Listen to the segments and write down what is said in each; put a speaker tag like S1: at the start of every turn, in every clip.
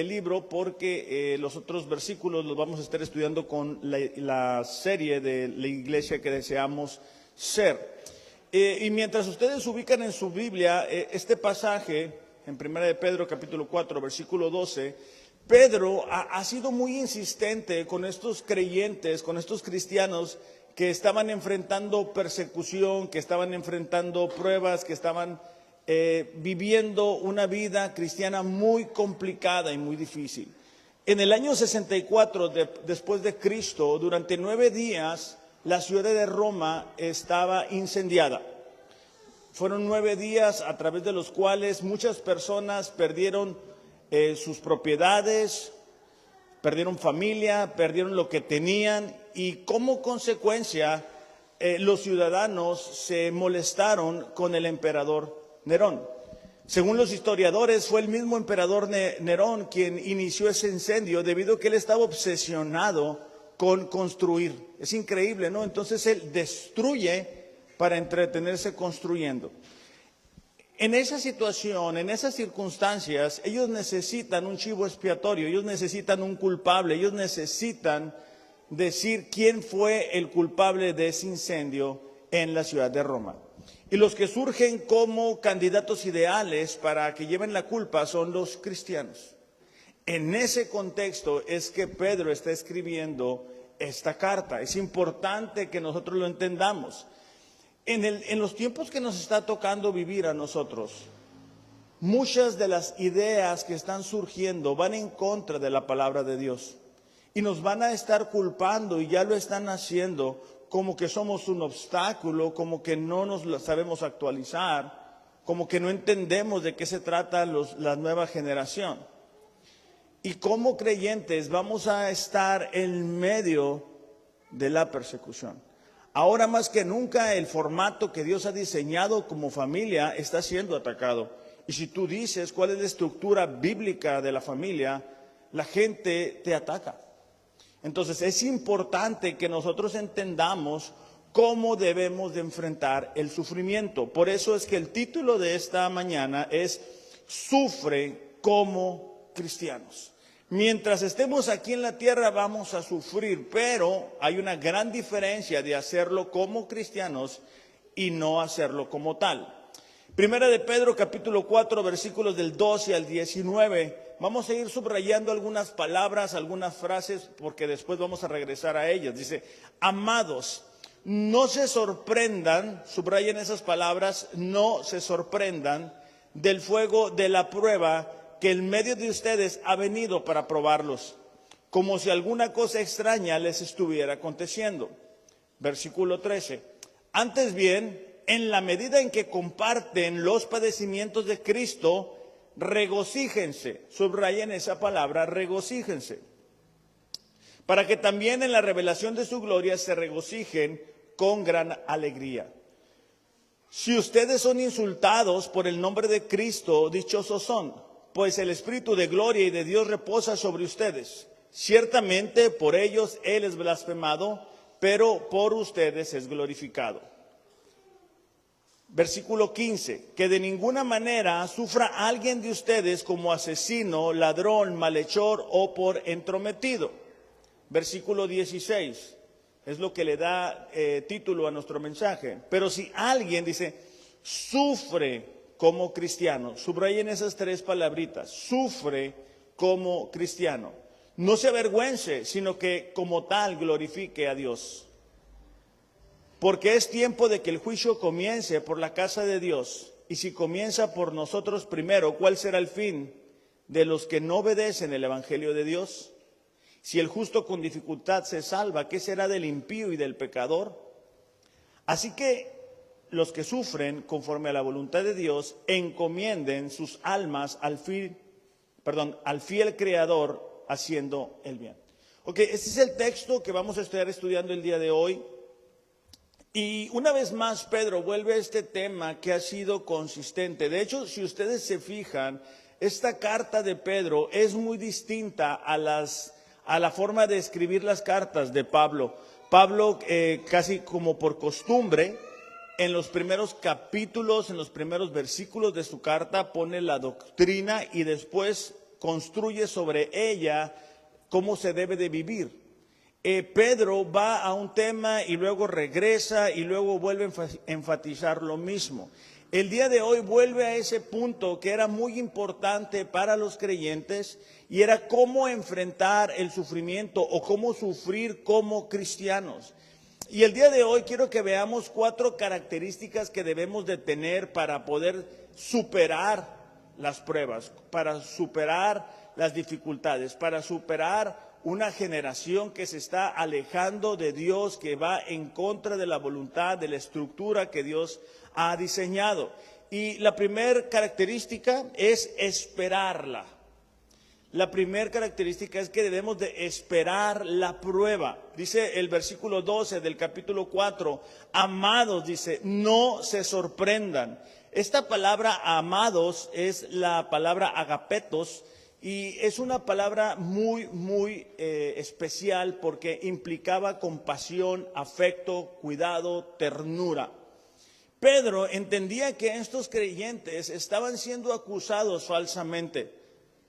S1: el libro porque los otros versículos los vamos a estar estudiando con la serie de la iglesia que deseamos ser. Y mientras ustedes ubican en su Biblia este pasaje en 1 de Pedro capítulo 4 versículo 12, Pedro ha sido muy insistente con estos creyentes, con estos cristianos que estaban enfrentando persecución, que estaban enfrentando pruebas, que estaban viviendo una vida cristiana muy complicada y muy difícil. En el año 64 después de Cristo, durante 9 días, la ciudad de Roma estaba incendiada. Fueron 9 días a través de los cuales muchas personas perdieron sus propiedades, perdieron familia, perdieron lo que tenían y como consecuencia los ciudadanos se molestaron con el emperador Nerón. Según los historiadores, fue el mismo emperador Nerón quien inició ese incendio debido a que él estaba obsesionado con construir. Es increíble, ¿no? Entonces él destruye para entretenerse construyendo. En esa situación, en esas circunstancias, ellos necesitan un chivo expiatorio, ellos necesitan un culpable, ellos necesitan decir quién fue el culpable de ese incendio en la ciudad de Roma. Y los que surgen como candidatos ideales para que lleven la culpa son los cristianos. En ese contexto es que Pedro está escribiendo esta carta. Es importante que nosotros lo entendamos. En los tiempos que nos está tocando vivir a nosotros, muchas de las ideas que están surgiendo van en contra de la palabra de Dios. Y nos van a estar culpando, y ya lo están haciendo, como que somos un obstáculo, como que no nos sabemos actualizar, como que no entendemos de qué se trata la nueva generación. Y como creyentes vamos a estar en medio de la persecución. Ahora más que nunca el formato que Dios ha diseñado como familia está siendo atacado. Y si tú dices cuál es la estructura bíblica de la familia, la gente te ataca. Entonces es importante que nosotros entendamos cómo debemos de enfrentar el sufrimiento. Por eso es que el título de esta mañana es Sufre como cristianos. Mientras estemos aquí en la tierra vamos a sufrir, pero hay una gran diferencia de hacerlo como cristianos y no hacerlo como tal. Primera de Pedro capítulo 4 versículos del 12 al 19. Vamos a ir subrayando algunas palabras, algunas frases, porque después vamos a regresar a ellas. Dice, amados, no se sorprendan, subrayen esas palabras, no se sorprendan del fuego de la prueba que en medio de ustedes ha venido para probarlos, como si alguna cosa extraña les estuviera aconteciendo. Versículo 13. Antes bien, en la medida en que comparten los padecimientos de Cristo, regocíjense, subrayen esa palabra, regocíjense, para que también en la revelación de su gloria se regocijen con gran alegría. Si ustedes son insultados por el nombre de Cristo, dichosos son, pues el Espíritu de gloria y de Dios reposa sobre ustedes. Ciertamente por ellos Él es blasfemado, pero por ustedes es glorificado. Versículo 15, que de ninguna manera sufra alguien de ustedes como asesino, ladrón, malhechor o por entrometido. Versículo 16, es lo que le da título a nuestro mensaje. Pero si alguien dice, sufre como cristiano, subrayen esas 3 palabritas, sufre como cristiano. No se avergüence, sino que como tal glorifique a Dios. Porque es tiempo de que el juicio comience por la casa de Dios. Y si comienza por nosotros primero, ¿cuál será el fin de los que no obedecen el evangelio de Dios? Si el justo con dificultad se salva, ¿qué será del impío y del pecador? Así que los que sufren conforme a la voluntad de Dios encomienden sus almas al fiel Creador haciendo el bien. Ok, este es el texto que vamos a estar estudiando el día de hoy. Y una vez más Pedro vuelve a este tema que ha sido consistente. De hecho, si ustedes se fijan, esta carta de Pedro es muy distinta a la forma de escribir las cartas de Pablo. Pablo, casi como por costumbre, en los primeros capítulos, en los primeros versículos de su carta, pone la doctrina y después construye sobre ella cómo se debe de vivir. Pedro va a un tema y luego regresa y luego vuelve a enfatizar lo mismo. El día de hoy vuelve a ese punto que era muy importante para los creyentes y era cómo enfrentar el sufrimiento o cómo sufrir como cristianos. Y el día de hoy quiero que veamos 4 características que debemos de tener para poder superar las pruebas, para superar las dificultades, para superar una generación que se está alejando de Dios, que va en contra de la voluntad, de la estructura que Dios ha diseñado. Y la primera característica es esperarla. La primera característica es que debemos de esperar la prueba. Dice el versículo 12 del capítulo 4, amados, dice, no se sorprendan. Esta palabra amados es la palabra agapetos y es una palabra muy especial porque implicaba compasión, afecto, cuidado, ternura. Pedro entendía que estos creyentes estaban siendo acusados falsamente.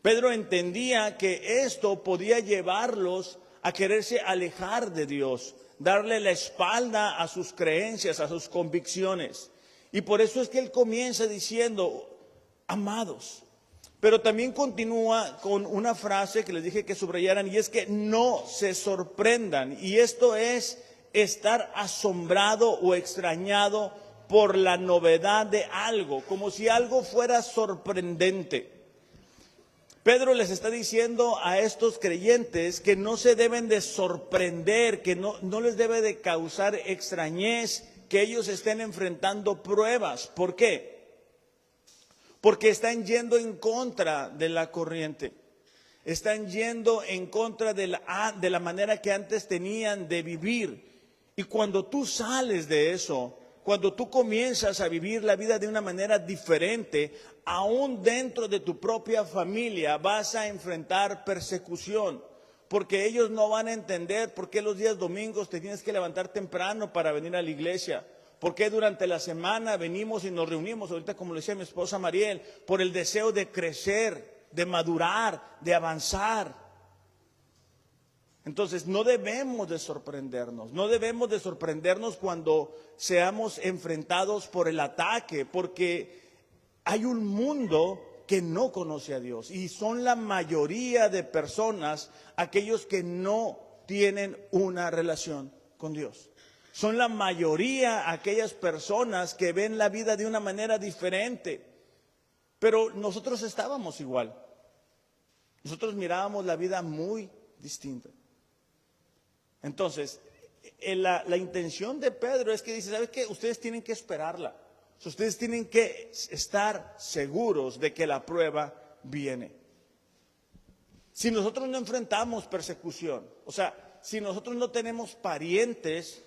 S1: Pedro entendía que esto podía llevarlos a quererse alejar de Dios, darle la espalda a sus creencias, a sus convicciones. Y por eso es que él comienza diciendo, amados. Pero también continúa con una frase que les dije que subrayaran, y es que no se sorprendan. Y esto es estar asombrado o extrañado por la novedad de algo, como si algo fuera sorprendente. Pedro les está diciendo a estos creyentes que no se deben de sorprender, que no les debe de causar extrañez que ellos estén enfrentando pruebas. ¿Por qué? Porque están yendo en contra de la corriente. Están yendo en contra de la manera que antes tenían de vivir. Y cuando tú sales de eso, cuando tú comienzas a vivir la vida de una manera diferente, aún dentro de tu propia familia vas a enfrentar persecución. Porque ellos no van a entender por qué los días domingos te tienes que levantar temprano para venir a la iglesia. ¿Por qué durante la semana venimos y nos reunimos? Ahorita, como le decía mi esposa Mariel, por el deseo de crecer, de madurar, de avanzar. Entonces, no debemos de sorprendernos cuando seamos enfrentados por el ataque, porque hay un mundo que no conoce a Dios y son la mayoría de personas aquellos que no tienen una relación con Dios. Son la mayoría aquellas personas que ven la vida de una manera diferente. Pero nosotros estábamos igual. Nosotros mirábamos la vida muy distinta. Entonces, la intención de Pedro es que dice, ¿sabes qué? Ustedes tienen que esperarla. Ustedes tienen que estar seguros de que la prueba viene. Si nosotros no enfrentamos persecución, o sea, si nosotros no tenemos parientes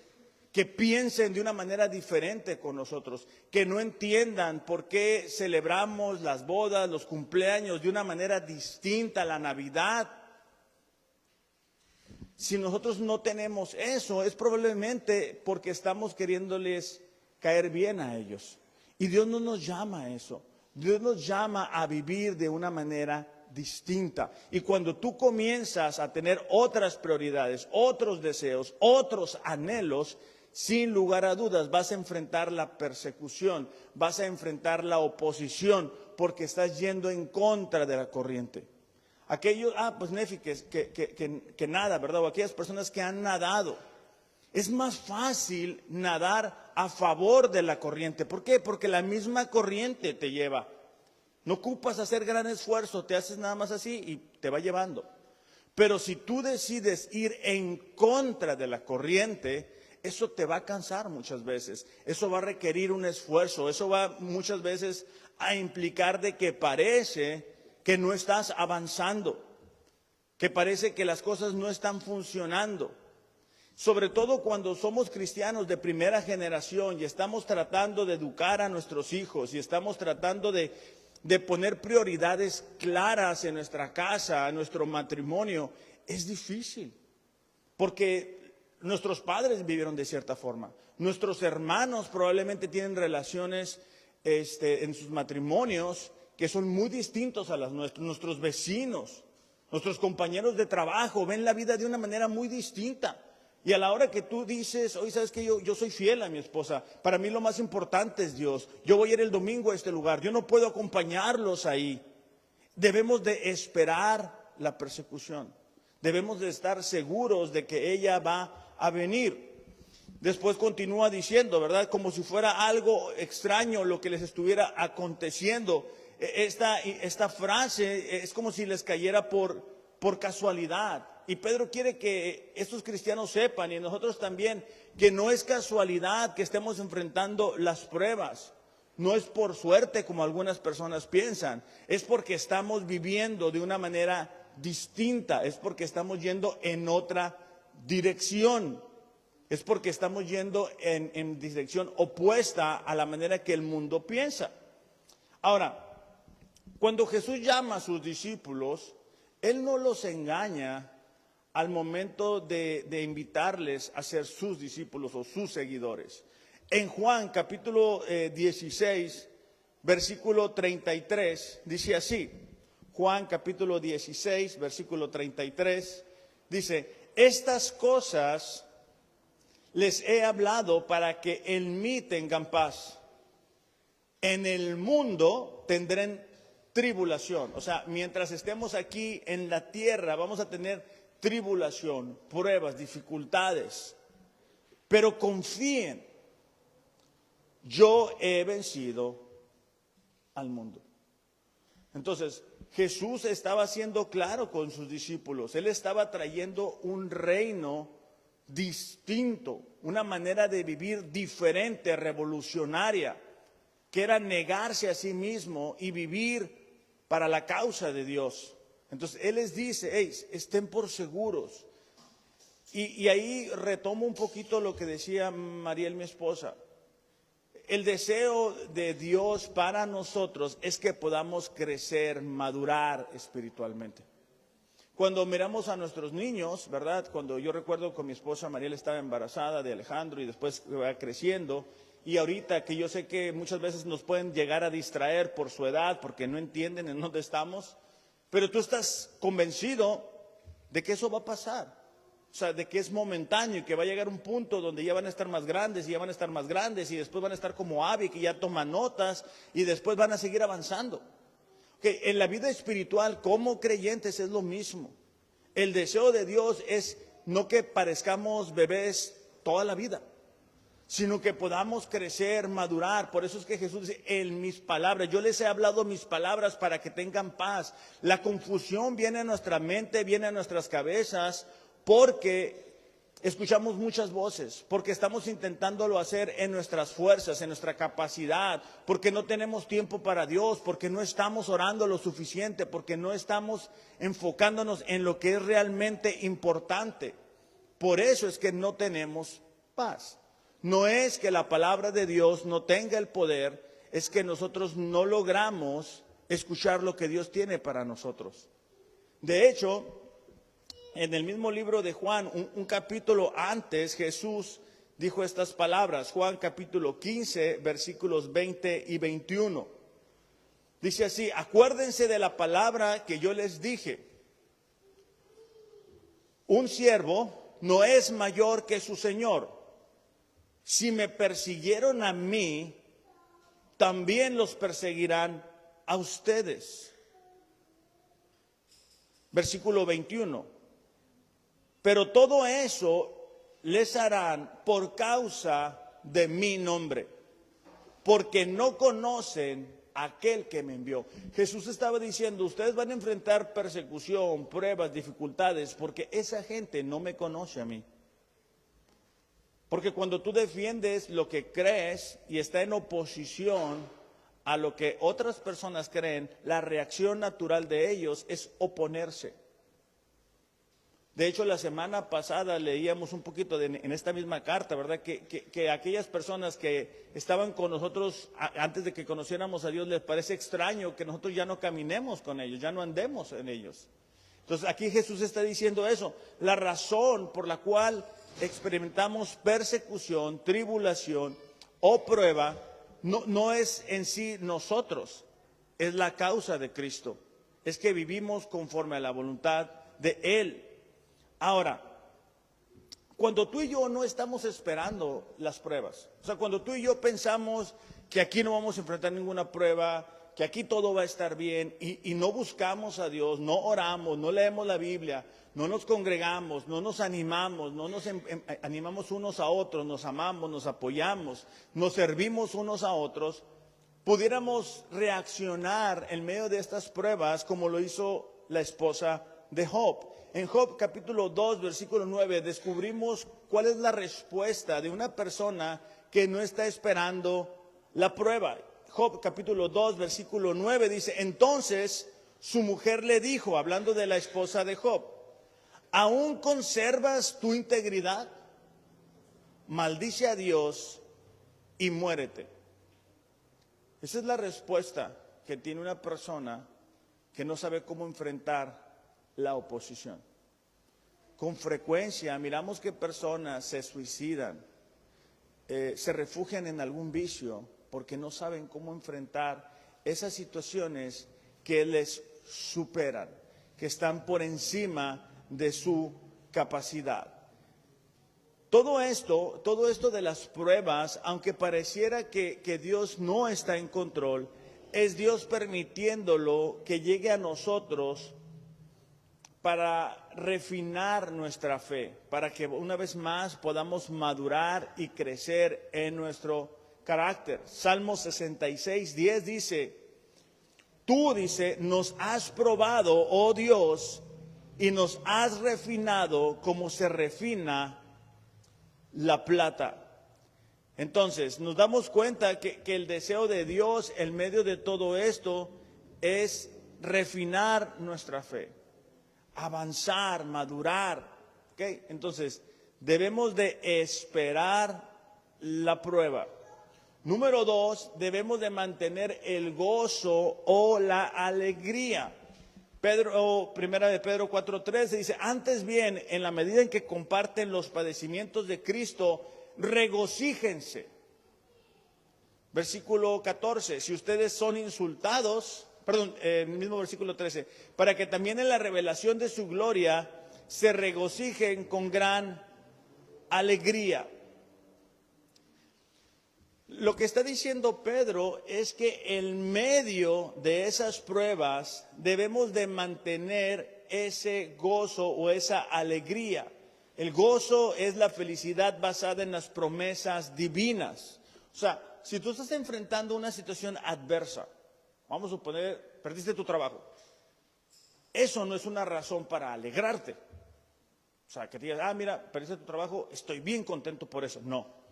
S1: que piensen de una manera diferente con nosotros, que no entiendan por qué celebramos las bodas, los cumpleaños de una manera distinta a la Navidad. Si nosotros no tenemos eso, es probablemente porque estamos queriéndoles caer bien a ellos. Y Dios no nos llama a eso. Dios nos llama a vivir de una manera distinta. Y cuando tú comienzas a tener otras prioridades, otros deseos, otros anhelos, sin lugar a dudas vas a enfrentar la persecución, vas a enfrentar la oposición, porque estás yendo en contra de la corriente. Aquellos, pues Nefi, que nada, ¿verdad? O aquellas personas que han nadado. Es más fácil nadar a favor de la corriente. ¿Por qué? Porque la misma corriente te lleva. No ocupas hacer gran esfuerzo, te haces nada más así y te va llevando. Pero si tú decides ir en contra de la corriente, eso te va a cansar muchas veces. Eso va a requerir un esfuerzo. Eso va muchas veces a implicar de que parece que no estás avanzando, que parece que las cosas no están funcionando. Sobre todo cuando somos cristianos de primera generación y estamos tratando de educar a nuestros hijos y estamos tratando de poner prioridades claras en nuestra casa, en nuestro matrimonio, es difícil. Porque nuestros padres vivieron de cierta forma. Nuestros hermanos probablemente tienen relaciones en sus matrimonios que son muy distintos a las nuestras. Nuestros vecinos, nuestros compañeros de trabajo ven la vida de una manera muy distinta. Y a la hora que tú dices, oye, ¿sabes qué? Yo soy fiel a mi esposa. Para mí lo más importante es Dios. Yo voy a ir el domingo a este lugar. Yo no puedo acompañarlos ahí. Debemos de esperar la persecución. Debemos de estar seguros de que ella va a venir. Después continúa diciendo, ¿verdad? Como si fuera algo extraño lo que les estuviera aconteciendo. Esta frase es como si les cayera por casualidad. Y Pedro quiere que estos cristianos sepan, y nosotros también, que no es casualidad que estemos enfrentando las pruebas. No es por suerte como algunas personas piensan. Es porque estamos viviendo de una manera distinta. Es porque estamos yendo en otra dirección. Es porque estamos yendo en dirección opuesta a la manera que el mundo piensa. Ahora, cuando Jesús llama a sus discípulos, Él no los engaña al momento de invitarles a ser sus discípulos o sus seguidores. En Juan capítulo 16, versículo 33, dice así. Juan capítulo 16, versículo 33, dice, estas cosas les he hablado para que en mí tengan paz. En el mundo tendrán tribulación. O sea, mientras estemos aquí en la tierra vamos a tener tribulación, pruebas, dificultades. Pero confíen, yo he vencido al mundo. Entonces, Jesús estaba siendo claro con sus discípulos. Él estaba trayendo un reino distinto, una manera de vivir diferente, revolucionaria, que era negarse a sí mismo y vivir para la causa de Dios. Entonces Él les dice, hey, estén por seguros. Y ahí retomo un poquito lo que decía Mariel, mi esposa. El deseo de Dios para nosotros es que podamos crecer, madurar espiritualmente. Cuando miramos a nuestros niños, ¿verdad? Cuando yo recuerdo con mi esposa Mariel estaba embarazada de Alejandro y después va creciendo. Y ahorita que yo sé que muchas veces nos pueden llegar a distraer por su edad, porque no entienden en dónde estamos. Pero tú estás convencido de que eso va a pasar. O sea, de que es momentáneo y que va a llegar un punto donde ya van a estar más grandes y ya van a estar más grandes y después van a estar como Abby, que ya toma notas y después van a seguir avanzando. Que en la vida espiritual como creyentes es lo mismo. El deseo de Dios es no que parezcamos bebés toda la vida, sino que podamos crecer, madurar. Por eso es que Jesús dice, en mis palabras, yo les he hablado mis palabras para que tengan paz. La confusión viene a nuestra mente, viene a nuestras cabezas, porque escuchamos muchas voces, porque estamos intentándolo hacer en nuestras fuerzas, en nuestra capacidad, porque no tenemos tiempo para Dios, porque no estamos orando lo suficiente, porque no estamos enfocándonos en lo que es realmente importante. Por eso es que no tenemos paz. No es que la palabra de Dios no tenga el poder, es que nosotros no logramos escuchar lo que Dios tiene para nosotros. De hecho, en el mismo libro de Juan, un capítulo antes, Jesús dijo estas palabras. Juan capítulo 15, versículos 20 y 21. Dice así, acuérdense de la palabra que yo les dije. Un siervo no es mayor que su Señor. Si me persiguieron a mí, también los perseguirán a ustedes. Versículo 21. Pero todo eso les harán por causa de mi nombre, porque no conocen a aquel que me envió. Jesús estaba diciendo, ustedes van a enfrentar persecución, pruebas, dificultades, porque esa gente no me conoce a mí. Porque cuando tú defiendes lo que crees y está en oposición a lo que otras personas creen, la reacción natural de ellos es oponerse. De hecho, la semana pasada leíamos un poquito en esta misma carta, ¿verdad? Que aquellas personas que estaban con nosotros antes de que conociéramos a Dios, les parece extraño que nosotros ya no caminemos con ellos, ya no andemos en ellos. Entonces, aquí Jesús está diciendo eso. La razón por la cual experimentamos persecución, tribulación o prueba, no es en sí nosotros, es la causa de Cristo, es que vivimos conforme a la voluntad de Él. Ahora, cuando tú y yo no estamos esperando las pruebas, o sea, cuando tú y yo pensamos que aquí no vamos a enfrentar ninguna prueba, que aquí todo va a estar bien y no buscamos a Dios, no oramos, no leemos la Biblia, no nos congregamos, no nos animamos, no nos animamos unos a otros, nos amamos, nos apoyamos, nos servimos unos a otros, pudiéramos reaccionar en medio de estas pruebas como lo hizo la esposa de Job. En Job capítulo 2, versículo 9, descubrimos cuál es la respuesta de una persona que no está esperando la prueba. Job capítulo 2, versículo 9 dice, entonces su mujer le dijo, hablando de la esposa de Job, ¿aún conservas tu integridad? Maldice a Dios y muérete. Esa es la respuesta que tiene una persona que no sabe cómo enfrentar la oposición. Con frecuencia miramos que personas se suicidan, se refugian en algún vicio porque no saben cómo enfrentar esas situaciones que les superan, que están por encima de su capacidad. Todo esto de las pruebas, aunque pareciera que Dios no está en control, es Dios permitiéndolo que llegue a nosotros para refinar nuestra fe, para que una vez más podamos madurar y crecer en nuestro carácter. Salmo 66, 10 dice, tú, dice, nos has probado, oh Dios, y nos has refinado como se refina la plata. Entonces, nos damos cuenta que el deseo de Dios en medio de todo esto es refinar nuestra fe, avanzar, madurar. ¿Okay? Entonces, debemos de esperar la prueba. Número 2, debemos de mantener el gozo o la alegría. Primera de Pedro 4:13 dice, antes bien, en la medida en que comparten los padecimientos de Cristo, regocíjense. Versículo 14, si ustedes son insultados, el mismo versículo 13, para que también en la revelación de su gloria se regocijen con gran alegría. Lo que está diciendo Pedro es que en medio de esas pruebas debemos de mantener ese gozo o esa alegría. El gozo es la felicidad basada en las promesas divinas. O sea, si tú estás enfrentando una situación adversa, vamos a suponer, perdiste tu trabajo, eso no es una razón para alegrarte. O sea, que te digas, mira, perdiste tu trabajo, estoy bien contento por eso. No.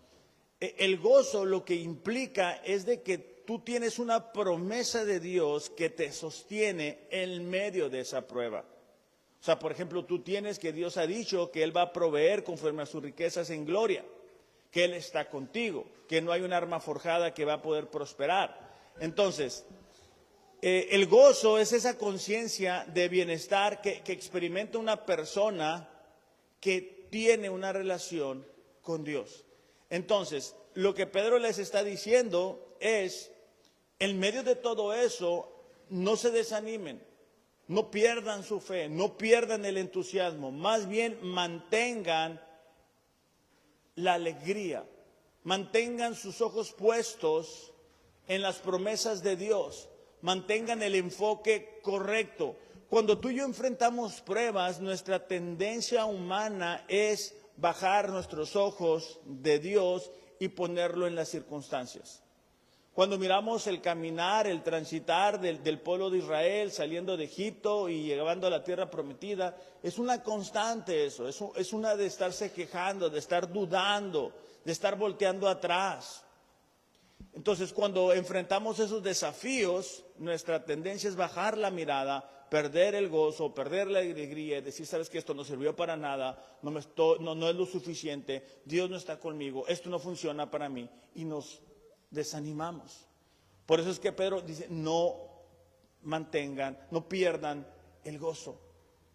S1: El gozo lo que implica es de que tú tienes una promesa de Dios que te sostiene en medio de esa prueba. O sea, por ejemplo, tú tienes que Dios ha dicho que Él va a proveer conforme a sus riquezas en gloria, que Él está contigo, que no hay un arma forjada que va a poder prosperar. Entonces, el gozo es esa conciencia de bienestar que experimenta una persona que tiene una relación con Dios. Entonces, lo que Pedro les está diciendo es, en medio de todo eso, no se desanimen, no pierdan su fe, no pierdan el entusiasmo, más bien mantengan la alegría, mantengan sus ojos puestos en las promesas de Dios, mantengan el enfoque correcto. Cuando tú y yo enfrentamos pruebas, nuestra tendencia humana es bajar nuestros ojos de Dios y ponerlo en las circunstancias. Cuando miramos el caminar, el transitar del pueblo de Israel saliendo de Egipto y llegando a la tierra prometida, es una constante eso, es una de estarse quejando, de estar dudando, de estar volteando atrás. Entonces, cuando enfrentamos esos desafíos, nuestra tendencia es bajar la mirada, perder el gozo, perder la alegría, decir, sabes que esto no sirvió para nada, no es lo suficiente, Dios no está conmigo, esto no funciona para mí, y nos desanimamos. Por eso es que Pedro dice, no pierdan el gozo,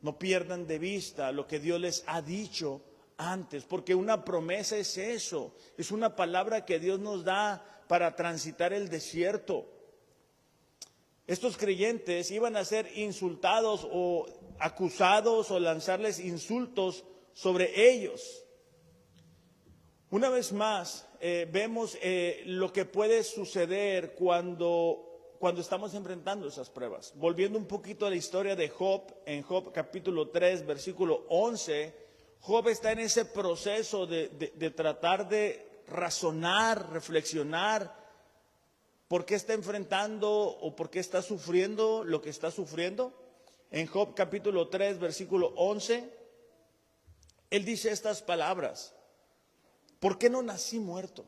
S1: no pierdan de vista lo que Dios les ha dicho antes, porque una promesa es eso, es una palabra que Dios nos da para transitar el desierto. estos creyentes iban a ser insultados o acusados o lanzarles insultos sobre ellos. Una vez más, vemos lo que puede suceder cuando estamos enfrentando esas pruebas. Volviendo un poquito a la historia de Job, en Job capítulo 3, versículo 11, Job está en ese proceso de tratar de razonar, reflexionar, por qué está enfrentando o por qué está sufriendo lo que está sufriendo. En Job capítulo 3, versículo 11, él dice estas palabras: ¿por qué no nací muerto?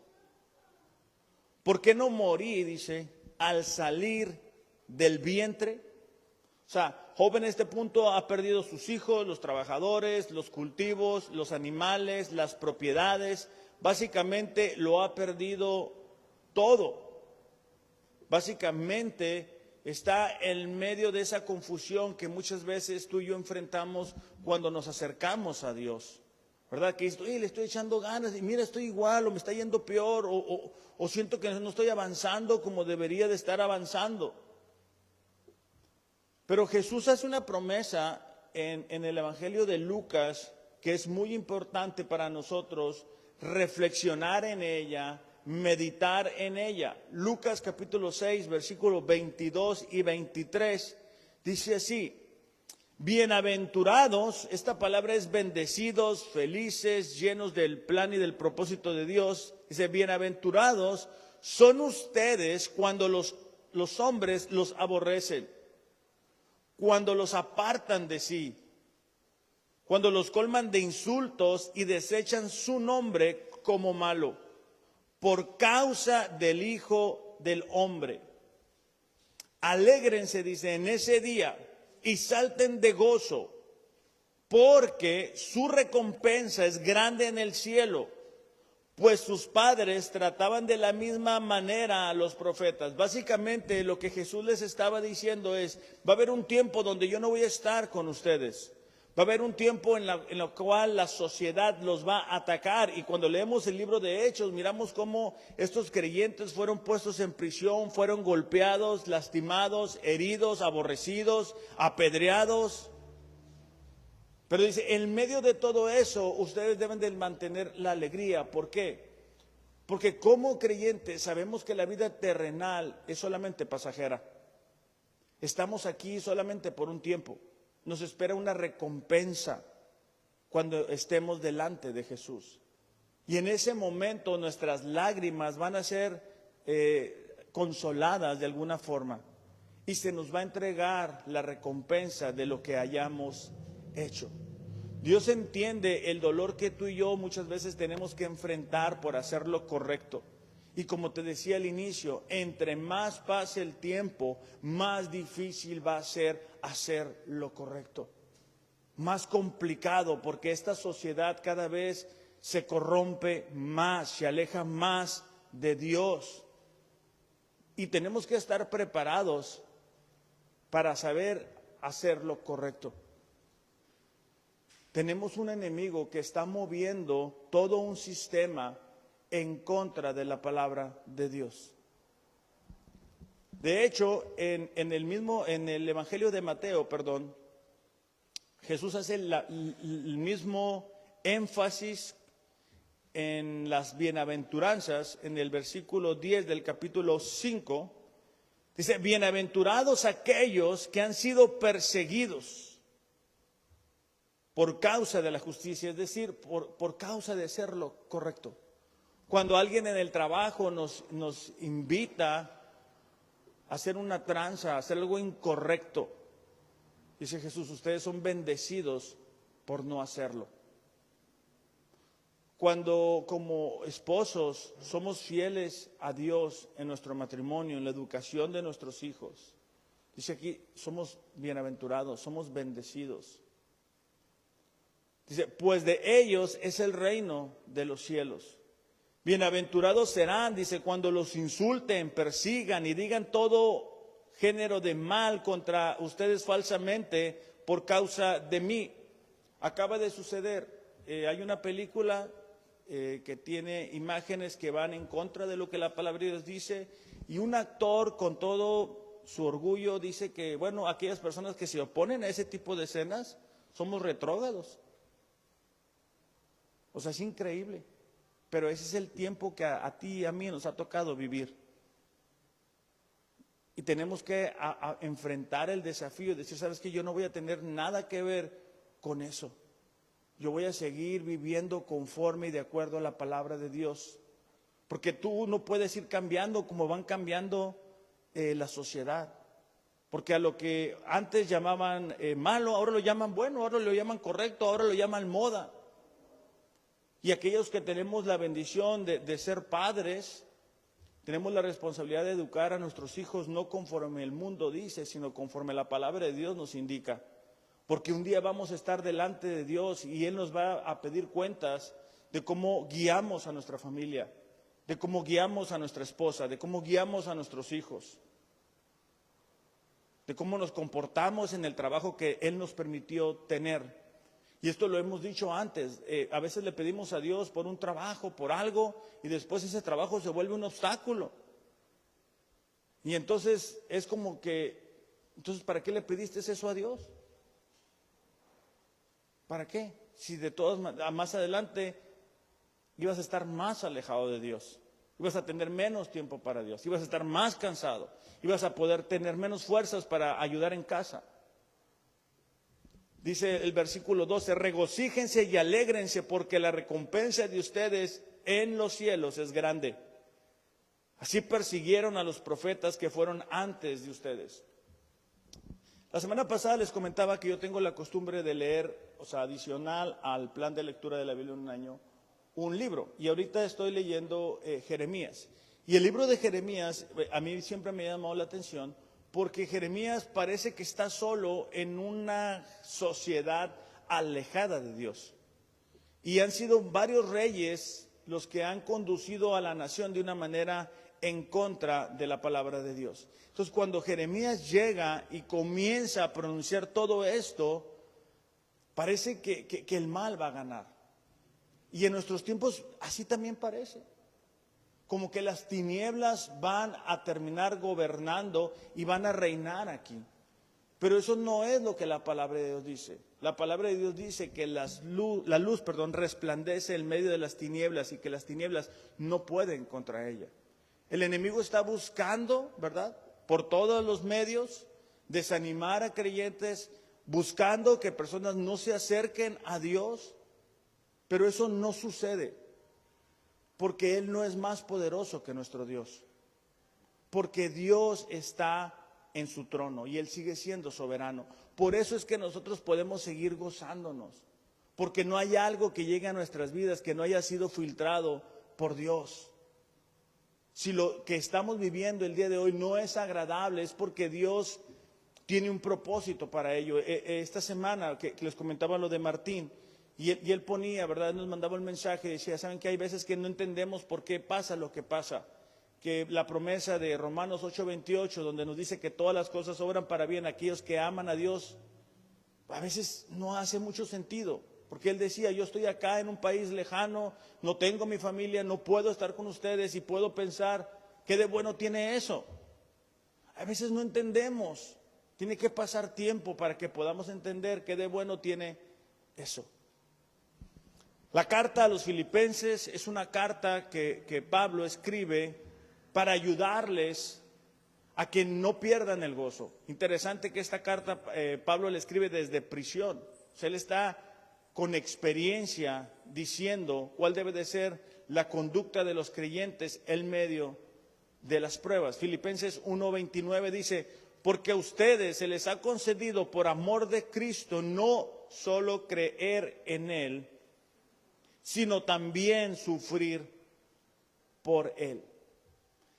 S1: ¿Por qué no morí, dice, al salir del vientre? O sea, Job en este punto ha perdido sus hijos, los trabajadores, los cultivos, los animales, las propiedades. Básicamente lo ha perdido todo. Básicamente está en medio de esa confusión que muchas veces tú y yo enfrentamos cuando nos acercamos a Dios. ¿Verdad? Que le estoy echando ganas y mira, estoy igual o me está yendo peor o siento que no estoy avanzando como debería de estar avanzando. Pero Jesús hace una promesa en el Evangelio de Lucas que es muy importante para nosotros reflexionar en ella, meditar en ella. Lucas capítulo 6, versículos 22 y 23 dice así: bienaventurados, esta palabra es bendecidos, felices, llenos del plan y del propósito de Dios. Dice, bienaventurados son ustedes cuando los hombres los aborrecen, cuando los apartan de sí, cuando los colman de insultos y desechan su nombre como malo, por causa del Hijo del Hombre. Alégrense, dice, en ese día y salten de gozo, porque su recompensa es grande en el cielo, pues sus padres trataban de la misma manera a los profetas. Básicamente lo que Jesús les estaba diciendo es: va a haber un tiempo donde yo no voy a estar con ustedes. Va a haber un tiempo en el cual la sociedad los va a atacar. Y cuando leemos el libro de Hechos, miramos cómo estos creyentes fueron puestos en prisión, fueron golpeados, lastimados, heridos, aborrecidos, apedreados. Pero dice, en medio de todo eso, ustedes deben de mantener la alegría. ¿Por qué? Porque como creyentes sabemos que la vida terrenal es solamente pasajera. Estamos aquí solamente por un tiempo. Nos espera una recompensa cuando estemos delante de Jesús. Y en ese momento nuestras lágrimas van a ser consoladas de alguna forma. Y se nos va a entregar la recompensa de lo que hayamos hecho. Dios entiende el dolor que tú y yo muchas veces tenemos que enfrentar por hacer lo correcto. Y como te decía al inicio, entre más pase el tiempo, más difícil va a ser hacer lo correcto. Más complicado, porque esta sociedad cada vez se corrompe más, se aleja más de Dios. Y tenemos que estar preparados para saber hacer lo correcto. Tenemos un enemigo que está moviendo todo un sistema en contra de la palabra de Dios. De hecho, en el Evangelio de Mateo, Jesús hace el mismo énfasis en las bienaventuranzas. En el versículo 10 del capítulo 5, dice, bienaventurados aquellos que han sido perseguidos por causa de la justicia, es decir, por causa de hacer lo correcto. Cuando alguien en el trabajo nos invita a hacer una tranza, a hacer algo incorrecto, dice Jesús, ustedes son bendecidos por no hacerlo. Cuando como esposos somos fieles a Dios en nuestro matrimonio, en la educación de nuestros hijos, dice aquí, somos bienaventurados, somos bendecidos. Dice, pues de ellos es el reino de los cielos. Bienaventurados serán, dice, cuando los insulten, persigan y digan todo género de mal contra ustedes falsamente por causa de mí. Acaba de suceder, hay una película que tiene imágenes que van en contra de lo que la palabra de Dios dice, y un actor con todo su orgullo dice que, bueno, aquellas personas que se oponen a ese tipo de escenas somos retrógrados. O sea, es increíble. Pero ese es el tiempo que a ti y a mí nos ha tocado vivir. Y tenemos que enfrentar el desafío, decir, sabes que yo no voy a tener nada que ver con eso. Yo voy a seguir viviendo conforme y de acuerdo a la palabra de Dios. Porque tú no puedes ir cambiando como van cambiando la sociedad. Porque a lo que antes llamaban malo, ahora lo llaman bueno, ahora lo llaman correcto, ahora lo llaman moda. Y aquellos que tenemos la bendición de ser padres, tenemos la responsabilidad de educar a nuestros hijos no conforme el mundo dice, sino conforme la palabra de Dios nos indica. Porque un día vamos a estar delante de Dios y Él nos va a pedir cuentas de cómo guiamos a nuestra familia, de cómo guiamos a nuestra esposa, de cómo guiamos a nuestros hijos, de cómo nos comportamos en el trabajo que Él nos permitió tener. Y esto lo hemos dicho antes, a veces le pedimos a Dios por un trabajo, por algo, y después ese trabajo se vuelve un obstáculo. Y entonces es como que, entonces ¿para qué le pediste eso a Dios? ¿Para qué? Si de todas más adelante ibas a estar más alejado de Dios, ibas a tener menos tiempo para Dios, ibas a estar más cansado, ibas a poder tener menos fuerzas para ayudar en casa. Dice el versículo 12, regocíjense y alégrense porque la recompensa de ustedes en los cielos es grande. Así persiguieron a los profetas que fueron antes de ustedes. La semana pasada les comentaba que yo tengo la costumbre de leer, o sea, adicional al plan de lectura de la Biblia en un año, un libro. Y ahorita estoy leyendo Jeremías. Y el libro de Jeremías a mí siempre me ha llamado la atención porque Jeremías parece que está solo en una sociedad alejada de Dios. Y han sido varios reyes los que han conducido a la nación de una manera en contra de la palabra de Dios. Entonces, cuando Jeremías llega y comienza a pronunciar todo esto, parece que el mal va a ganar. Y en nuestros tiempos así también parece. Como que las tinieblas van a terminar gobernando y van a reinar aquí. Pero eso no es lo que la palabra de Dios dice. La palabra de Dios dice que la luz resplandece en medio de las tinieblas y que las tinieblas no pueden contra ella. El enemigo está buscando, ¿verdad?, por todos los medios, desanimar a creyentes, buscando que personas no se acerquen a Dios. Pero eso no sucede. Porque Él no es más poderoso que nuestro Dios. Porque Dios está en su trono y Él sigue siendo soberano. Por eso es que nosotros podemos seguir gozándonos. Porque no hay algo que llegue a nuestras vidas que no haya sido filtrado por Dios. Si lo que estamos viviendo el día de hoy no es agradable, es porque Dios tiene un propósito para ello. Esta semana que les comentaba lo de Martín, y él ponía, ¿verdad?, nos mandaba el mensaje, decía, saben que hay veces que no entendemos por qué pasa lo que pasa, que la promesa de Romanos 8:28, donde nos dice que todas las cosas obran para bien a aquellos que aman a Dios, a veces no hace mucho sentido, porque él decía, yo estoy acá en un país lejano, no tengo mi familia, no puedo estar con ustedes y puedo pensar, ¿qué de bueno tiene eso? A veces no entendemos, tiene que pasar tiempo para que podamos entender qué de bueno tiene eso. La carta a los Filipenses es una carta que Pablo escribe para ayudarles a que no pierdan el gozo. Interesante que esta carta Pablo la escribe desde prisión. O sea, él está con experiencia diciendo cuál debe de ser la conducta de los creyentes en medio de las pruebas. Filipenses 1:29 dice, porque a ustedes se les ha concedido por amor de Cristo no solo creer en Él, sino también sufrir por Él.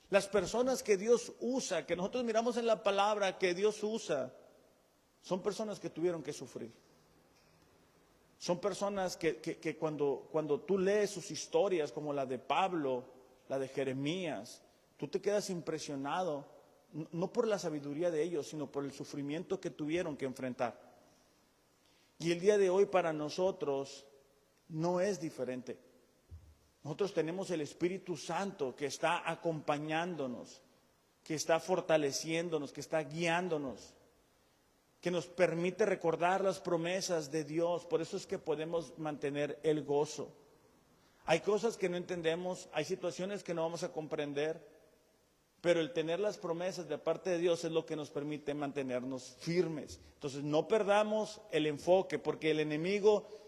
S1: Las personas que Dios usa, que nosotros miramos en la palabra que Dios usa, son personas que tuvieron que sufrir. Son personas que cuando tú lees sus historias, como la de Pablo, la de Jeremías, tú te quedas impresionado, no por la sabiduría de ellos, sino por el sufrimiento que tuvieron que enfrentar. Y el día de hoy para nosotros no es diferente. Nosotros tenemos el Espíritu Santo que está acompañándonos. que está fortaleciéndonos, que está guiándonos, que nos permite recordar las promesas de Dios. Por eso es que podemos mantener el gozo. Hay cosas que no entendemos, hay situaciones que no vamos a comprender, pero el tener las promesas de parte de Dios es lo que nos permite mantenernos firmes. Entonces no perdamos el enfoque, porque el enemigo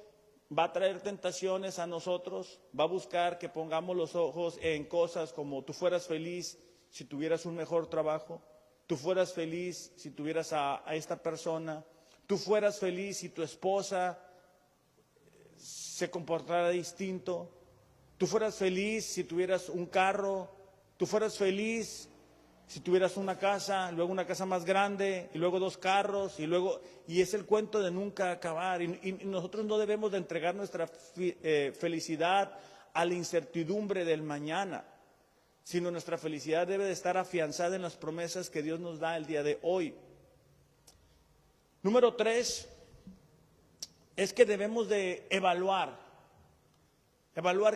S1: va a traer tentaciones a nosotros, va a buscar que pongamos los ojos en cosas como tú fueras feliz si tuvieras un mejor trabajo, tú fueras feliz si tuvieras a esta persona, tú fueras feliz si tu esposa se comportara distinto, tú fueras feliz si tuvieras un carro, tú fueras feliz si tuvieras una casa, luego una casa más grande, y luego 2 carros, y es el cuento de nunca acabar. Y nosotros no debemos de entregar nuestra felicidad a la incertidumbre del mañana, sino nuestra felicidad debe de estar afianzada en las promesas que Dios nos da el día de hoy. Número 3, es que debemos de evaluar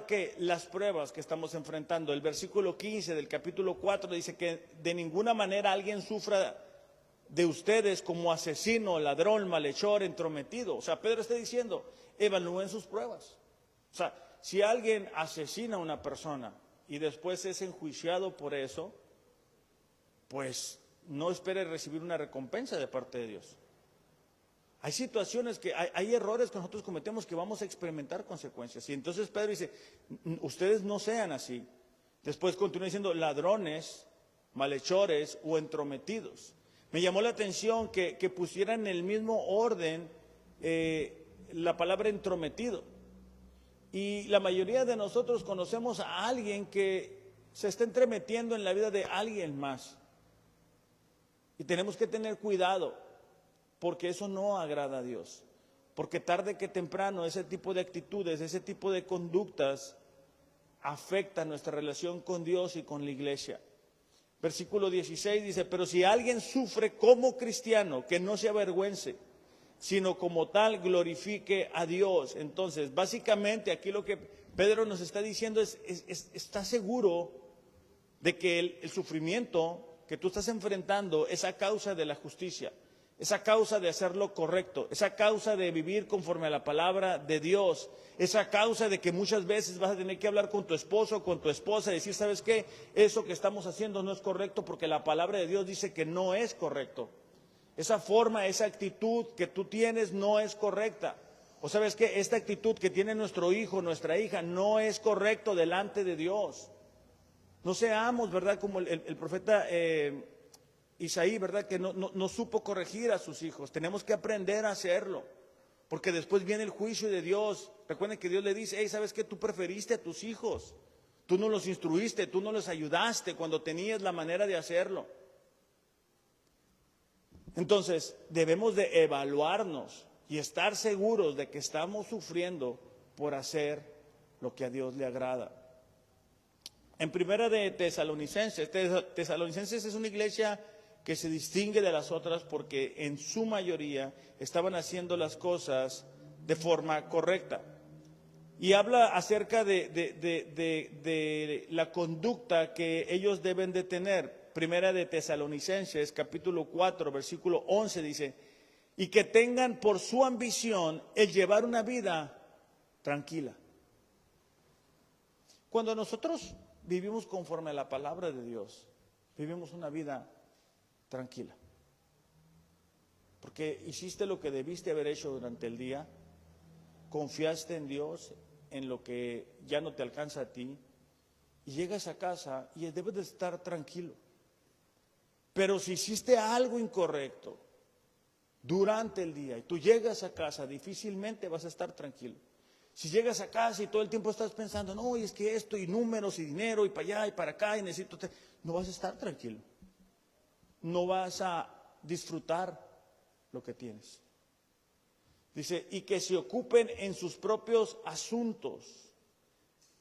S1: que las pruebas que estamos enfrentando. El versículo 15 del capítulo 4 dice que de ninguna manera alguien sufra de ustedes como asesino, ladrón, malhechor, entrometido. O sea, Pedro está diciendo, evalúen sus pruebas. O sea, si alguien asesina a una persona y después es enjuiciado por eso, pues no espere recibir una recompensa de parte de Dios. Hay situaciones hay errores que nosotros cometemos que vamos a experimentar consecuencias. Y entonces Pedro dice, ustedes no sean así. Después continúa diciendo, ladrones, malhechores o entrometidos. Me llamó la atención que pusieran en el mismo orden la palabra entrometido. Y la mayoría de nosotros conocemos a alguien que se está entremetiendo en la vida de alguien más. Y tenemos que tener cuidado, porque eso no agrada a Dios. Porque tarde que temprano ese tipo de actitudes, ese tipo de conductas afectan nuestra relación con Dios y con la iglesia. Versículo 16 dice, pero si alguien sufre como cristiano, que no se avergüence, sino como tal glorifique a Dios. Entonces, básicamente aquí lo que Pedro nos está diciendo es ¿estás seguro de que el sufrimiento que tú estás enfrentando es a causa de la justicia? Es a causa de hacer lo correcto, es a causa de vivir conforme a la palabra de Dios, es a causa de que muchas veces vas a tener que hablar con tu esposo o con tu esposa y decir, ¿sabes qué? Eso que estamos haciendo no es correcto porque la palabra de Dios dice que no es correcto. Esa forma, esa actitud que tú tienes no es correcta. O sabes qué, esta actitud que tiene nuestro hijo, nuestra hija, no es correcto delante de Dios. No seamos, ¿verdad? Como el profeta Isaí, ¿verdad? Que no supo corregir a sus hijos. Tenemos que aprender a hacerlo, porque después viene el juicio de Dios. Recuerden que Dios le dice, hey, ¿sabes qué? Tú preferiste a tus hijos. Tú no los instruiste, tú no los ayudaste cuando tenías la manera de hacerlo. Entonces, debemos de evaluarnos y estar seguros de que estamos sufriendo por hacer lo que a Dios le agrada. En primera de Tesalonicenses es una iglesia que se distingue de las otras porque en su mayoría estaban haciendo las cosas de forma correcta. Y habla acerca de la conducta que ellos deben de tener. Primera de Tesalonicenses, capítulo 4, versículo 11 dice, y que tengan por su ambición el llevar una vida tranquila. Cuando nosotros vivimos conforme a la palabra de Dios, vivimos una vida tranquila. Porque hiciste lo que debiste haber hecho durante el día, confiaste en Dios, en lo que ya no te alcanza a ti, y llegas a casa y debes de estar tranquilo. Pero si hiciste algo incorrecto durante el día y tú llegas a casa, difícilmente vas a estar tranquilo. Si llegas a casa y todo el tiempo estás pensando, no, y es que esto, y números, y dinero, y para allá, y para acá, y necesito... No vas a estar tranquilo. No vas a disfrutar lo que tienes. Dice, y que se ocupen en sus propios asuntos,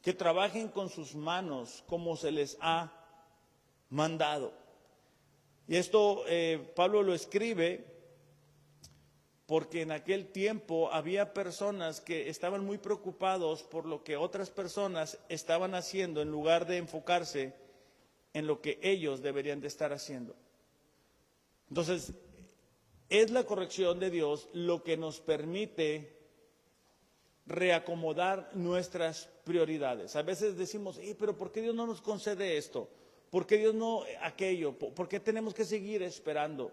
S1: que trabajen con sus manos como se les ha mandado. Y esto Pablo lo escribe porque en aquel tiempo había personas que estaban muy preocupados por lo que otras personas estaban haciendo en lugar de enfocarse en lo que ellos deberían de estar haciendo. Entonces, es la corrección de Dios lo que nos permite reacomodar nuestras prioridades. A veces decimos, pero ¿por qué Dios no nos concede esto? ¿Por qué Dios no aquello? ¿Por qué tenemos que seguir esperando?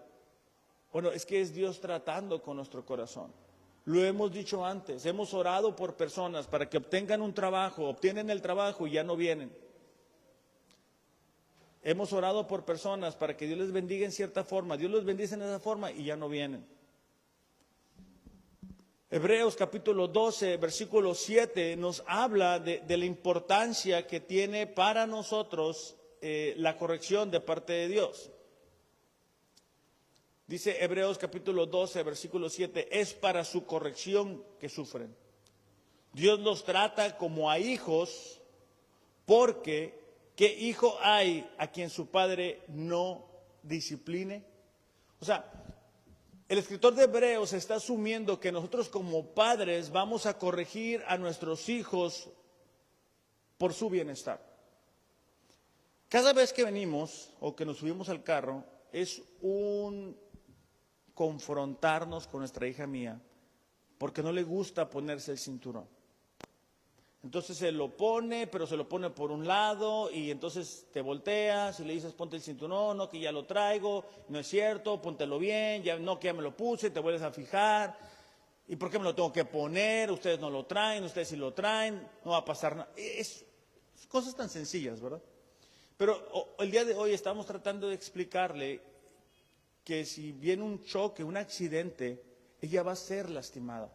S1: Bueno, es que es Dios tratando con nuestro corazón. Lo hemos dicho antes, hemos orado por personas para que obtengan un trabajo, obtienen el trabajo y ya no vienen. Hemos orado por personas para que Dios les bendiga en cierta forma, Dios los bendice en esa forma y ya no vienen. Hebreos capítulo 12, versículo 7 nos habla de la importancia que tiene para nosotros la corrección de parte de Dios. Dice Hebreos capítulo 12, versículo 7, es para su corrección que sufren. Dios los trata como a hijos, porque ¿qué hijo hay a quien su padre no discipline? O sea, el escritor de Hebreos está asumiendo que nosotros como padres vamos a corregir a nuestros hijos por su bienestar. Cada vez que venimos o que nos subimos al carro, es un confrontarnos con nuestra hija mía, porque no le gusta ponerse el cinturón. Entonces se lo pone, pero se lo pone por un lado y entonces te volteas y le dices ponte el cinturón, no que ya lo traigo, no es cierto, póntelo bien, ya no que ya me lo puse, te vuelves a fijar. ¿Y por qué me lo tengo que poner? Ustedes no lo traen, ustedes sí lo traen, no va a pasar nada. Es cosas tan sencillas, ¿verdad? Pero el día de hoy estamos tratando de explicarle que si viene un choque, un accidente, ella va a ser lastimada.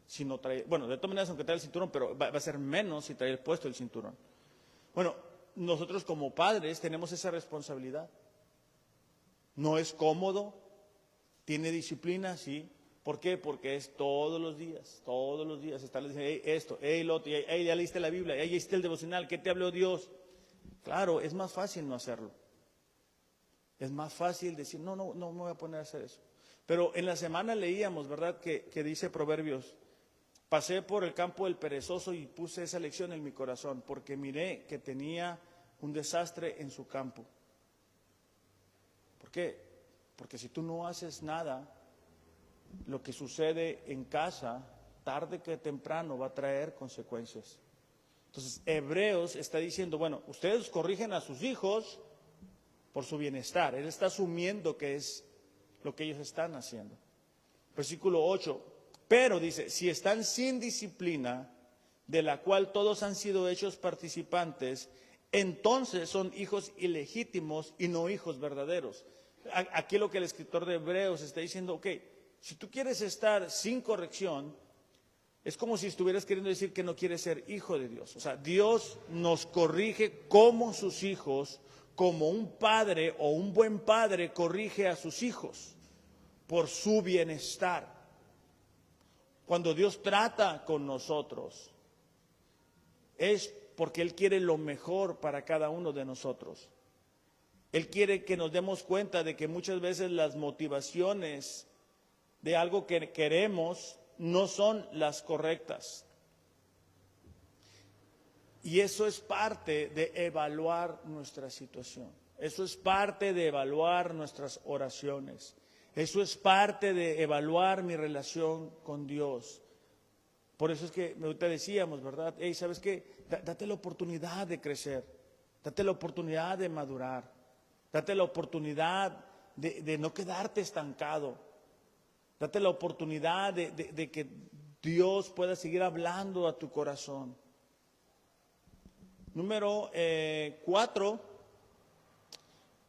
S1: Si no trae, bueno, de todas maneras, aunque trae el cinturón, pero va a ser menos si trae puesto el cinturón. Bueno, nosotros como padres tenemos esa responsabilidad. No es cómodo, tiene disciplina, sí. ¿Por qué? Porque es todos los días estarle diciendo, hey, esto, hey, lo otro, hey, ya leíste la Biblia, hey, ya hiciste el devocional, ¿qué te habló Dios? Claro, es más fácil no hacerlo. Es más fácil decir, no me voy a poner a hacer eso. Pero en la semana leíamos, ¿verdad?, que dice Proverbios, pasé por el campo del perezoso y puse esa lección en mi corazón, porque miré que tenía un desastre en su campo. ¿Por qué? Porque si tú no haces nada, lo que sucede en casa, tarde que temprano, va a traer consecuencias. Entonces, Hebreos está diciendo, bueno, ustedes corrigen a sus hijos por su bienestar. Él está asumiendo que es lo que ellos están haciendo. Versículo 8. Pero dice, si están sin disciplina, de la cual todos han sido hechos participantes, entonces son hijos ilegítimos y no hijos verdaderos. Aquí lo que el escritor de Hebreos está diciendo, ok, si tú quieres estar sin corrección, es como si estuvieras queriendo decir que no quieres ser hijo de Dios. O sea, Dios nos corrige como sus hijos, como un padre o un buen padre corrige a sus hijos por su bienestar. Cuando Dios trata con nosotros, es porque Él quiere lo mejor para cada uno de nosotros. Él quiere que nos demos cuenta de que muchas veces las motivaciones de algo que queremos no son las correctas. Y eso es parte de evaluar nuestra situación. Eso es parte de evaluar nuestras oraciones. Eso es parte de evaluar mi relación con Dios. Por eso es que ahorita decíamos, ¿verdad? Hey, ¿sabes qué? Date la oportunidad de crecer. Date la oportunidad de madurar. Date la oportunidad de no quedarte estancado. Date la oportunidad de que Dios pueda seguir hablando a tu corazón. Número 4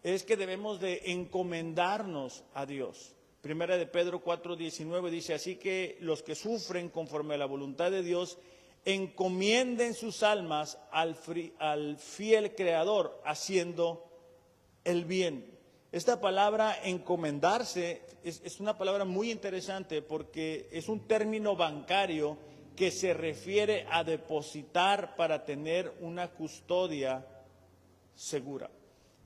S1: es que debemos de encomendarnos a Dios. Primera de Pedro 4:19 dice, así que los que sufren conforme a la voluntad de Dios, encomienden sus almas al fiel Creador, haciendo el bien. Esta palabra encomendarse es una palabra muy interesante porque es un término bancario que se refiere a depositar para tener una custodia segura.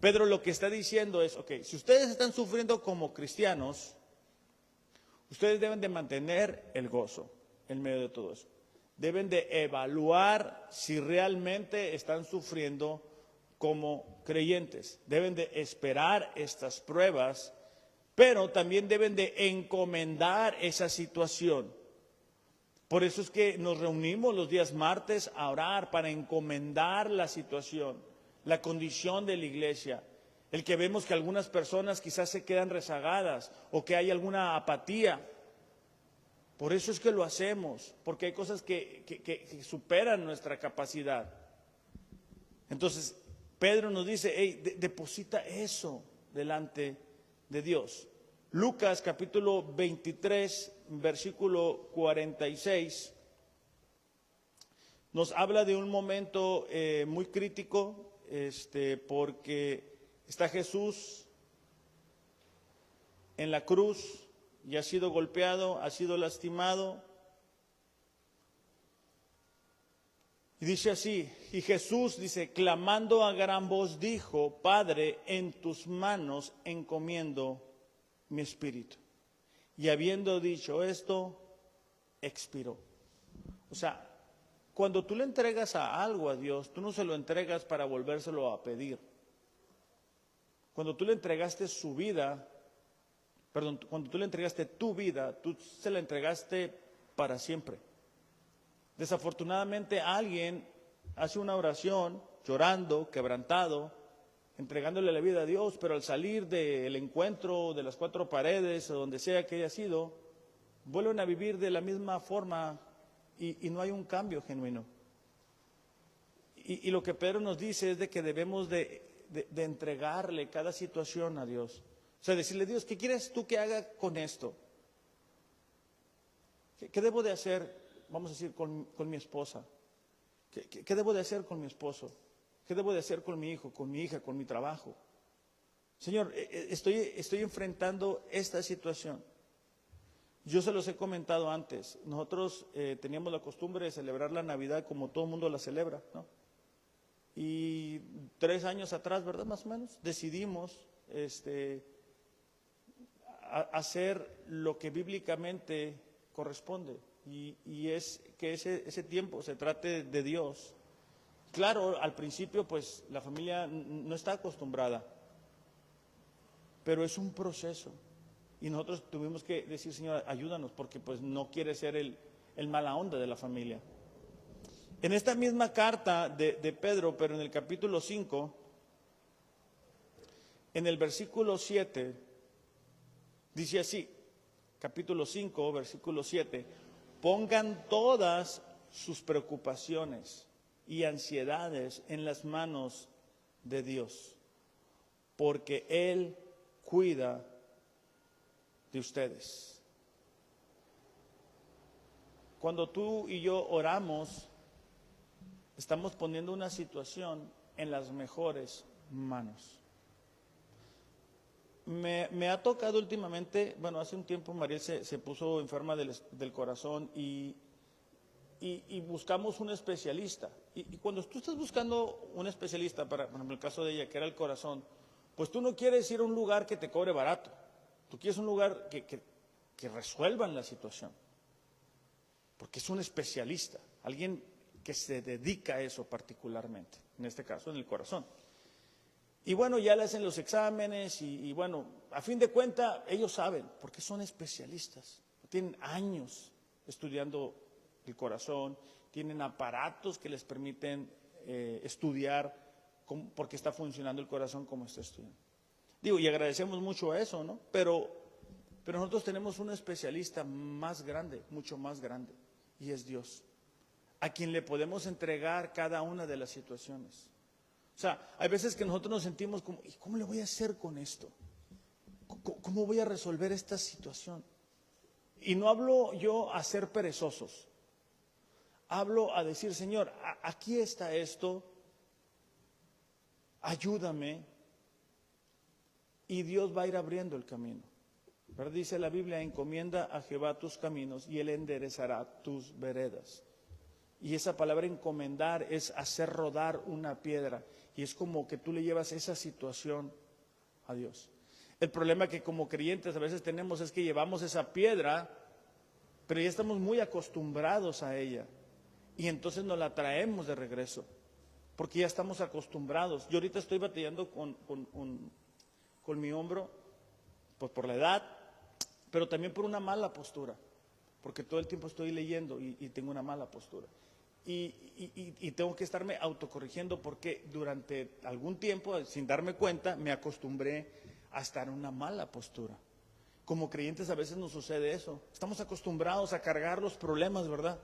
S1: Pedro lo que está diciendo es, ok, si ustedes están sufriendo como cristianos, ustedes deben de mantener el gozo en medio de todo eso. Deben de evaluar si realmente están sufriendo como creyentes. Deben de esperar estas pruebas, pero también deben de encomendar esa situación. Por eso es que nos reunimos los días martes a orar para encomendar la situación, la condición de la iglesia. El que vemos que algunas personas quizás se quedan rezagadas o que hay alguna apatía. Por eso es que lo hacemos, porque hay cosas que superan nuestra capacidad. Entonces, Pedro nos dice, hey, deposita eso delante de Dios. Lucas capítulo 23, versículo 46, nos habla de un momento muy crítico, porque está Jesús en la cruz y ha sido golpeado, ha sido lastimado. Y dice así, y Jesús dice, clamando a gran voz dijo, Padre, en tus manos encomiendo mi espíritu. Y habiendo dicho esto, expiró. O sea, cuando tú le entregas algo a Dios, tú no se lo entregas para volvérselo a pedir. Cuando tú le entregaste cuando tú le entregaste tu vida, tú se la entregaste para siempre. Desafortunadamente alguien hace una oración llorando, quebrantado, entregándole la vida a Dios, pero al salir del encuentro, de las cuatro paredes, o donde sea que haya sido, vuelven a vivir de la misma forma y no hay un cambio genuino. Y lo que Pedro nos dice es de que debemos de entregarle cada situación a Dios. O sea, decirle, Dios, ¿qué quieres tú que haga con esto? ¿Qué debo de hacer, vamos a decir, con mi esposa? ¿Qué debo de hacer con mi esposo? ¿Qué debo de hacer con mi hijo, con mi hija, con mi trabajo? Señor, estoy enfrentando esta situación. Yo se los he comentado antes. Nosotros teníamos la costumbre de celebrar la Navidad como todo el mundo la celebra, ¿no? Y 3 años atrás, ¿verdad? Más o menos, decidimos hacer lo que bíblicamente corresponde. Y es que ese tiempo se trate de Dios. Claro, al principio pues la familia no está acostumbrada, pero es un proceso. Y nosotros tuvimos que decir, Señor, ayúdanos, porque pues no quiere ser el mala onda de la familia. En esta misma carta de Pedro, pero en el capítulo 5, en el versículo 7, dice así, capítulo 5, versículo 7, pongan todas sus preocupaciones y ansiedades en las manos de Dios, porque Él cuida de ustedes. Cuando tú y yo oramos, estamos poniendo una situación en las mejores manos. Me ha tocado últimamente, bueno, hace un tiempo Mariel se puso enferma del corazón y buscamos un especialista. Y cuando tú estás buscando un especialista, por ejemplo, el caso de ella, que era el corazón, pues tú no quieres ir a un lugar que te cobre barato. Tú quieres un lugar que resuelvan la situación. Porque es un especialista, alguien que se dedica a eso particularmente, en este caso en el corazón. Y bueno, ya le hacen los exámenes y bueno, a fin de cuentas ellos saben, porque son especialistas. Tienen años estudiando el corazón, tienen aparatos que les permiten estudiar por qué está funcionando el corazón como está estudiando. Digo, y agradecemos mucho eso, ¿no? Pero nosotros tenemos un especialista más grande, mucho más grande, y es Dios, a quien le podemos entregar cada una de las situaciones. O sea, hay veces que nosotros nos sentimos como, ¿y cómo le voy a hacer con esto? ¿Cómo voy a resolver esta situación? Y no hablo yo a ser perezosos. Hablo a decir, Señor, aquí está esto, ayúdame, y Dios va a ir abriendo el camino. ¿Verdad? Dice la Biblia, encomienda a Jehová tus caminos y Él enderezará tus veredas. Y esa palabra encomendar es hacer rodar una piedra. Y es como que tú le llevas esa situación a Dios. El problema que como creyentes a veces tenemos es que llevamos esa piedra, pero ya estamos muy acostumbrados a ella. Y entonces nos la traemos de regreso. porque ya estamos acostumbrados. Yo ahorita estoy batallando con mi hombro, pues por la edad, pero también por una mala postura, porque todo el tiempo estoy leyendo y tengo una mala postura. Y tengo que estarme autocorrigiendo porque durante algún tiempo, sin darme cuenta, me acostumbré a estar en una mala postura. Como creyentes a veces nos sucede eso. Estamos acostumbrados a cargar los problemas, ¿verdad?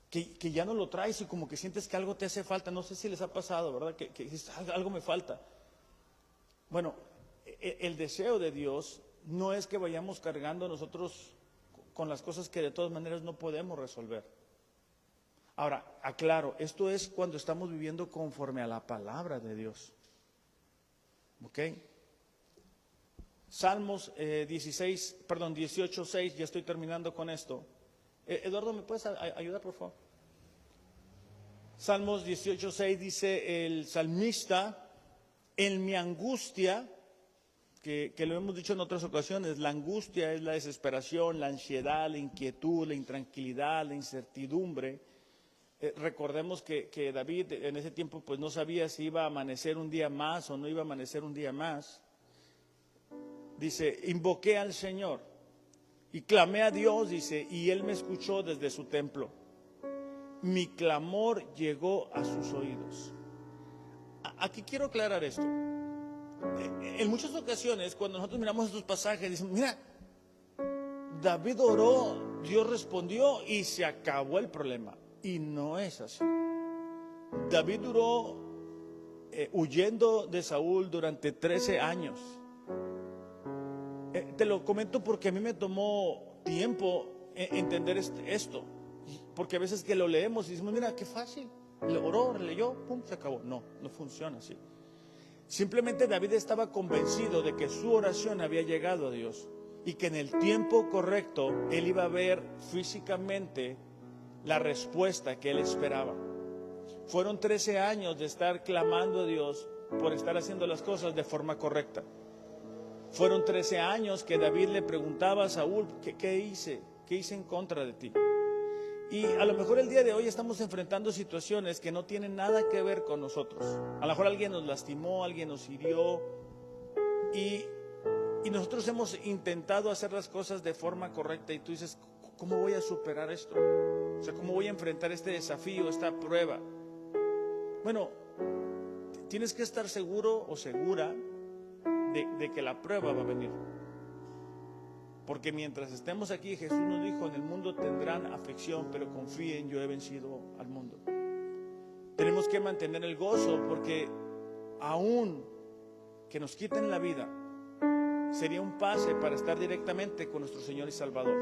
S1: Que ya no lo traes y como que sientes que algo te hace falta. No sé si les ha pasado, ¿verdad? Que dices, algo me falta. Bueno, el deseo de Dios no es que vayamos cargando nosotros con las cosas que de todas maneras no podemos resolver. Ahora, aclaro, esto es cuando estamos viviendo conforme a la palabra de Dios. ¿Ok? Salmos 18:6, ya estoy terminando con esto. Eduardo, ¿me puedes ayudar, por favor? Salmos 18:6 dice el salmista: en mi angustia, que lo hemos dicho en otras ocasiones, la angustia es la desesperación, la ansiedad, la inquietud, la intranquilidad, la incertidumbre. Recordemos que David en ese tiempo pues no sabía si iba a amanecer un día más o no iba a amanecer un día más. Dice, invoqué al Señor y clamé a Dios, dice, y Él me escuchó desde su templo. Mi clamor llegó a sus oídos. Aquí quiero aclarar esto. En muchas ocasiones, cuando nosotros miramos estos pasajes, dicen, mira, David oró, Dios respondió y se acabó el problema. Y no es así. David duró huyendo de Saúl durante 13 años. Te lo comento porque a mí me tomó tiempo entender esto. Porque a veces que lo leemos y decimos, mira, qué fácil. Le oró, leyó, pum, se acabó. No funciona así. Simplemente David estaba convencido de que su oración había llegado a Dios y que en el tiempo correcto él iba a ver físicamente la respuesta que él esperaba. Fueron 13 años de estar clamando a Dios por estar haciendo las cosas de forma correcta. Fueron 13 años que David le preguntaba a Saúl, ¿qué hice? ¿Qué hice en contra de ti? Y a lo mejor el día de hoy estamos enfrentando situaciones que no tienen nada que ver con nosotros. A lo mejor alguien nos lastimó, alguien nos hirió y nosotros hemos intentado hacer las cosas de forma correcta y tú dices, ¿cómo voy a superar esto? O sea, ¿cómo voy a enfrentar este desafío, esta prueba? Bueno, tienes que estar seguro o segura de que la prueba va a venir. Porque mientras estemos aquí, Jesús nos dijo, en el mundo tendrán aflicción, pero confíen, yo he vencido al mundo. Tenemos que mantener el gozo, porque aún que nos quiten la vida, sería un pase para estar directamente con nuestro Señor y Salvador.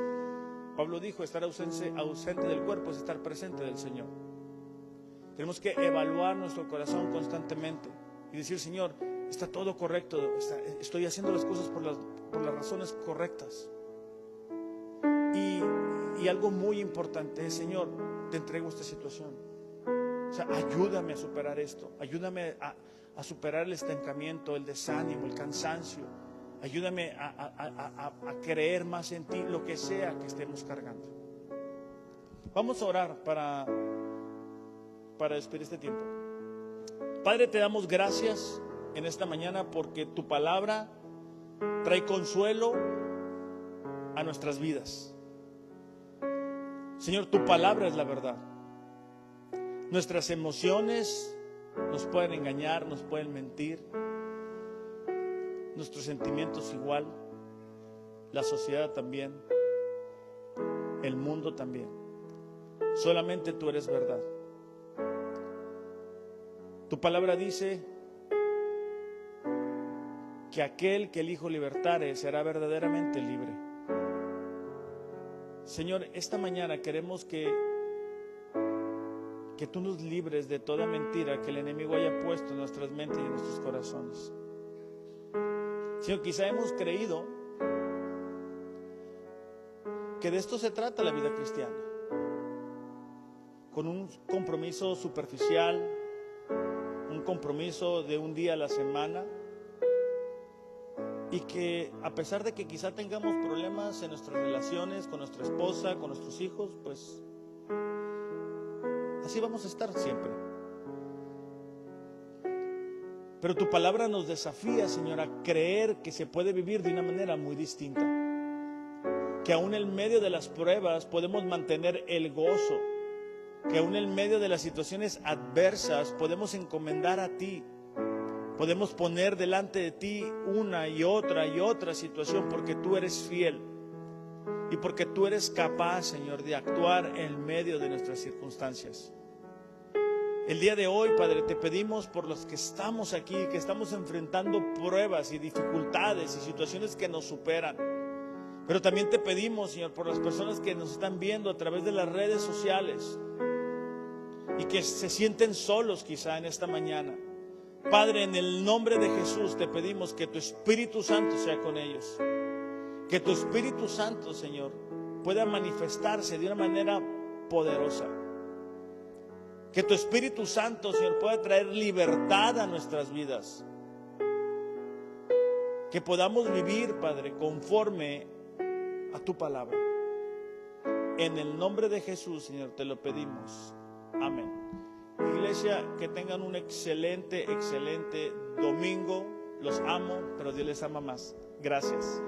S1: Pablo dijo, estar ausente del cuerpo es estar presente del Señor. Tenemos que evaluar nuestro corazón constantemente y decir, Señor, está todo correcto, estoy haciendo las cosas por las razones correctas. Y algo muy importante es, Señor, te entrego esta situación. O sea, ayúdame a superar esto, ayúdame a superar el estancamiento, el desánimo, el cansancio. Ayúdame a creer más en ti, lo que sea que estemos cargando. Vamos a orar para despedir este tiempo. Padre, te damos gracias en esta mañana porque tu palabra trae consuelo a nuestras vidas. Señor, tu palabra es la verdad. Nuestras emociones nos pueden engañar, nos pueden mentir. Nuestros sentimientos igual, la sociedad también, el mundo también. Solamente tú eres verdad. Tu palabra dice que aquel que el Hijo libertare será verdaderamente libre. Señor, esta mañana queremos que tú nos libres de toda mentira que el enemigo haya puesto en nuestras mentes y en nuestros corazones. Señor, quizá hemos creído que de esto se trata la vida cristiana, con un compromiso superficial, un compromiso de un día a la semana, y que a pesar de que quizá tengamos problemas en nuestras relaciones con nuestra esposa, con nuestros hijos, pues así vamos a estar siempre. Pero tu palabra nos desafía, Señor, a creer que se puede vivir de una manera muy distinta. Que aún en medio de las pruebas podemos mantener el gozo. Que aún en medio de las situaciones adversas podemos encomendar a ti. Podemos poner delante de ti una y otra situación, porque tú eres fiel y porque tú eres capaz, Señor, de actuar en medio de nuestras circunstancias. El día de hoy, Padre, te pedimos por los que estamos aquí, que estamos enfrentando pruebas y dificultades y situaciones que nos superan. Pero también te pedimos, Señor, por las personas que nos están viendo a través de las redes sociales y que se sienten solos quizá en esta mañana. Padre, en el nombre de Jesús te pedimos que tu Espíritu Santo sea con ellos. Que tu Espíritu Santo, Señor, pueda manifestarse de una manera poderosa. Que tu Espíritu Santo, Señor, pueda traer libertad a nuestras vidas. Que podamos vivir, Padre, conforme a tu palabra. En el nombre de Jesús, Señor, te lo pedimos. Amén. Iglesia, que tengan un excelente domingo. Los amo, pero Dios les ama más. Gracias.